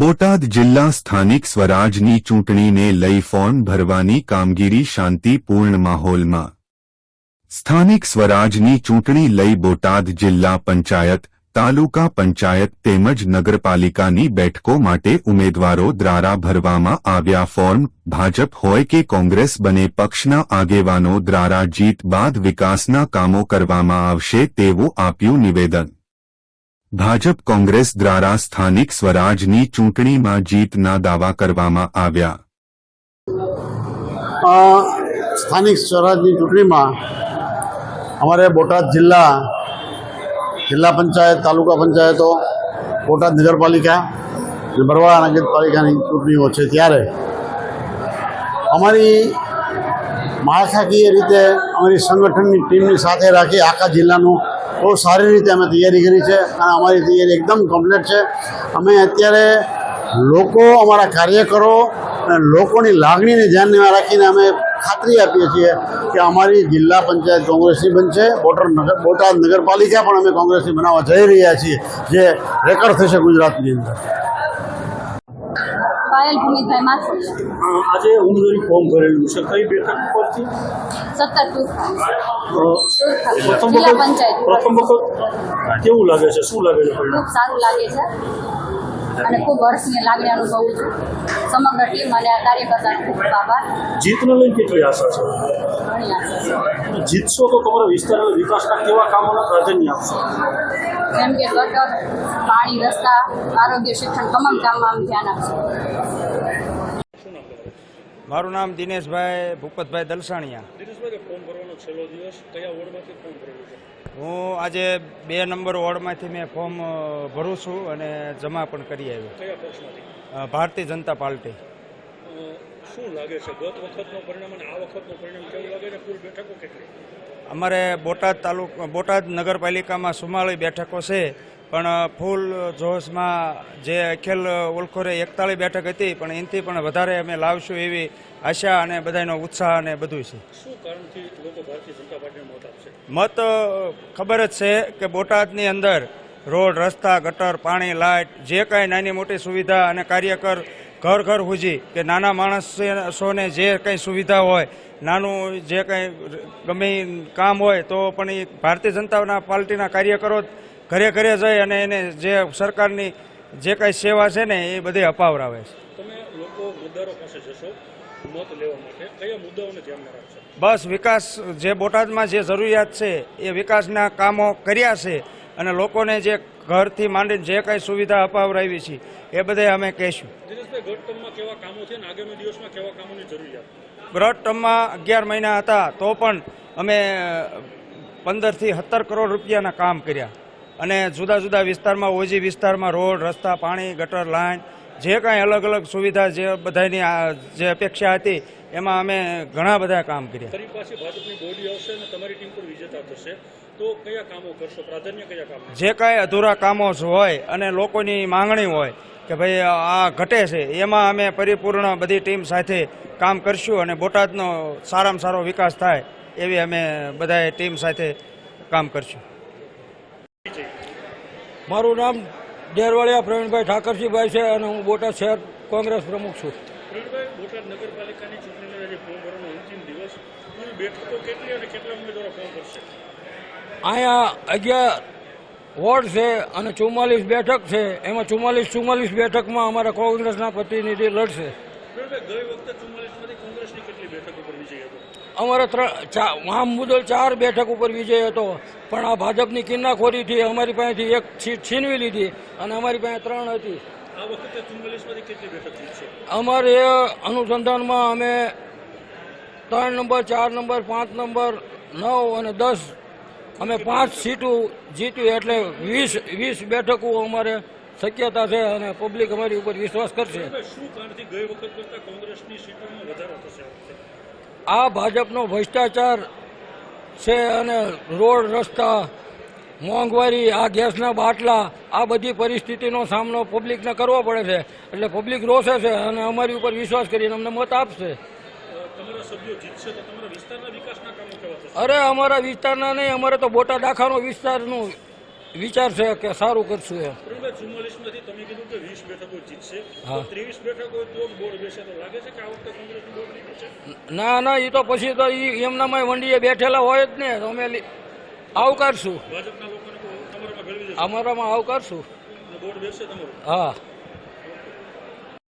બોટાદ જિલ્લા સ્થાનિક સ્વરાજની ચૂંટણીને લઈ ફોર્મ ભરવાની કામગીરી શાંતિપૂર્ણ માહોલમાં। સ્થાનિક સ્વરાજની ચૂંટણી લઈ બોટાદ જિલ્લા પંચાયત, તાલુકા પંચાયત તેમજ નગરપાલિકાની બેઠકો માટે ઉમેદવારો દ્વારા ભરવામાં આવ્યા ફોર્મ। ભાજપ હોય કે કોંગ્રેસ બંને પક્ષના આગેવાનો દ્વારા જીત બાદ વિકાસના કામો કરવામાં આવશે તેવું આપ્યું નિવેદન। ભાજપ કોંગ્રેસ દ્વારા સ્થાનિક સ્વરાજની ચૂંટણીમાં જીતના દાવા કરવામાં આવ્યા। સ્થાનિક સ્વરાજની ચૂંટણીમાં અમારે બોટાદ જિલ્લા પંચાયત, તાલુકા પંચાયતો, બોટાદ નગરપાલિકા અને બરવાળા નગરપાલિકાની ચૂંટણીઓ છે, ત્યારે અમારી માળખાકીય રીતે અમારી સંગઠનની ટીમની સાથે રાખી આખા જિલ્લાનું બહુ સારી રીતે અમે તૈયારી કરી છે અને અમારી તૈયારી એકદમ કમ્પ્લીટ છે। અમે અત્યારે લોકો, અમારા કાર્યકરો અને લોકોની લાગણીને ધ્યાનમાં રાખીને અમે ખાતરી આપીએ છીએ કે અમારી જિલ્લા પંચાયત કોંગ્રેસની બનશે। બોટાદ નગરપાલિકા પણ અમે કોંગ્રેસની બનાવવા જઈ રહ્યા છીએ, જે રેકોર્ડ થશે ગુજરાતની અંદર। પાયલ ભૂમિભાઈ માથુરિયા। આજે ઉમેદવારી ફોર્મ ભરેલું છે, કઈ બેઠક પરથી? 17 પ્રથમ વખત કેવું લાગે છે, શું લાગે છે? ખૂબ સારું લાગે છે અને ખૂબ હર્ષની લાગણી અનુભવું છું। સમગ્ર ટીમ અને કાર્યકર્તાનો ખૂબ ખૂબ આભાર। જીતને લઈને કેટલી આશા છે? ઘણી આશા છે। જીતશો તો તમારા વિસ્તારના વિકાસના કેવા કામોને પ્રાધાન્ય આપશો? જેમ કે ગટર, પાણી, રસ્તા, આરોગ્ય, શિક્ષણ, તમામ કામમાં અમે ધ્યાન આપશું। મારું નામ દિનેશભાઈ ભૂપતભાઈ દલસાણીયા। દિનેશભાઈ, ફોર્મ ભરવાનો છેલ્લો દિવસ, કયા વોર્ડમાંથી ફોર્મ ભરેલું છે? હું આજે 2 નંબર વોર્ડમાંથી મેં ફોર્મ ભરું છું અને જમા પણ કરી આવ્યો। કયા પક્ષમાંથી? ભારતીય જનતા પાર્ટી। શું લાગે છે ગત વખતનું પરિણામ અને આ વખતનું પરિણામ કેવું લાગે છે? કુલ બેઠકો કેટલી? અમારે બોટાદ નગરપાલિકામાં 44 બેઠકો છે, પણ ફૂલ જોશમાં જે અખિલ ઓળખોરે 41 બેઠક હતી, પણ એનાથી પણ વધારે અમે લાવશું એવી આશા અને બધાનો ઉત્સાહ અને બધું છે। શું કારણથી લોકો ભારતીય જનતા પાર્ટીને મત આપશે? મત ખબર જ છે કે બોટાદની અંદર રોડ, રસ્તા, ગટર, પાણી, લાઇટ, જે કાંઈ નાની મોટી સુવિધા અને કાર્યકર ઘર ઘર સુધી કે નાના માણસોને જે કંઈ સુવિધા હોય, નાનું જે કંઈ ગમે કામ હોય તો પણ એ ભારતીય જનતા પાર્ટીના કાર્યકરો ઘરે ઘરે જઈ અને એને જે સરકારની જે કાંઈ સેવા છે ને એ બધી અપાવરાવે છે। તમે લોકો મતદારો પાસે જશો મત લેવા માટે, કયા મુદ્દાઓને ધ્યાનમાં રાખશો? બસ વિકાસ, જે બોટાદમાં જે જરૂરિયાત છે એ વિકાસના કામો કર્યા છે અને લોકોને જે ઘરથી માંડીને જે કાંઈ સુવિધા અપાવરાવી છે એ બધે અમે કહીશું। દિનેશભાઈ, ગત ટર્મમાં કેવા કામો છે અને આગામી દિવસમાં કેવા કામોની જરૂરિયાત? ગત ટર્મમાં 11 મહિના હતા તો પણ અમે 15 થી 17 કરોડ રૂપિયાના કામ કર્યા અને જુદા જુદા વિસ્તારમાં, ઓજી વિસ્તારમાં રોડ, રસ્તા, પાણી, ગટર, લાઇન, જે કાંઈ અલગ અલગ સુવિધા જે બધાની જે અપેક્ષા હતી એમાં અમે ઘણા બધા કામ કર્યા। ફરી પાછી ભાજપની બોડી આવશે અને તમારી ટીમ પણ વિજેતા થશે તો કયા કામો કરશો? પ્રાધાન્ય કયા કામ? જે કાંઈ અધૂરા કામો હોય અને લોકોની માંગણી હોય કે ભાઈ આ ઘટે છે, એમાં અમે પરિપૂર્ણ બધી ટીમ સાથે કામ કરશું અને બોટાદનો સારામાં સારો વિકાસ થાય એવી અમે બધાએ ટીમ સાથે કામ કરશું। મારું નામ ડેરવાળિયા પ્રવીણભાઈ ઠાકરજીભાઈ છે અને હું બોટાદ શહેર કોંગ્રેસ પ્રમુખ છું। બોટાદ નગરપાલિકાની ચૂંટણીના જે ફોર્મ ભરવાનો અંતિમ દિવસ, કુલ બેઠકો કેટલી અને કેટલા ઉમેદવારો ફોર્મ ભરશે? અહીંયા 11 વોર્ડ છે અને 44 બેઠક છે, એમાં 44 બેઠકમાં અમારા કોંગ્રેસના પ્રતિનિધિ લડશે। ગઈ વખતે 44માંથી કોંગ્રેસની કેટલી બેઠક ઉપર વિજય હતો? અમારે આમ મુદલ 4 બેઠક ઉપર વિજય હતો, પણ આ ભાજપની કિન્નાખોરીથી અમારી પાસેથી 1 સીટ છીનવી લીધી અને અમારી પાસે 3 હતી। આ વખતે 44માંથી કેટલી બેઠક જીતશે? અમારે અનુસંધાનમાં અમે 3 નંબર, 4 નંબર, 5 નંબર, 9 અને 10 અમે 5 સીટો જીત્યું, એટલે 20 બેઠકો અમારે શક્યતા છે અને પબ્લિક અમારી ઉપર વિશ્વાસ કરશે। શું કારણથી ગઈ વખત કરતાં કોંગ્રેસની સીટોમાં વધારો થશે? આ ભાજપનો ભ્રષ્ટાચાર છે અને રોડ, રસ્તા, મોંઘવારી, આ ગેસના બાટલા, આ બધી પરિસ્થિતિનો સામનો પબ્લિકને કરવો પડે છે, એટલે પબ્લિક રોષે છે અને અમારી ઉપર વિશ્વાસ કરીને અમને મત આપશે। તમારા સભ્યો જીતશે તો તમારા વિસ્તારના વિકાસના કામો કેવા થશે? અરે અમારા વિસ્તારના નહીં, અમારે તો બોટાદ આખાનો વિસ્તારનું વિચાર છે કે સારું કરશું એમ. પ્રવીણભાઈ 44 માંથી તમે કીધું કે 20 બેઠકો જીતશે, હા. 23 બેઠકો તો બોર્ડ બેસે તો લાગે છે કે આ વખતે કોંગ્રેસનું બોર્ડ નહીં બેસે? ના ના, એ તો પછી તો એમનામાં વંડીએ બેઠેલા હોય જ ને, તો અમે આવકારશું, ભાજપના લોકોને તમારામાં ભેળવી દેશો અમારામાં આવકારશું. અને બોર્ડ બેસે તમારું? હા.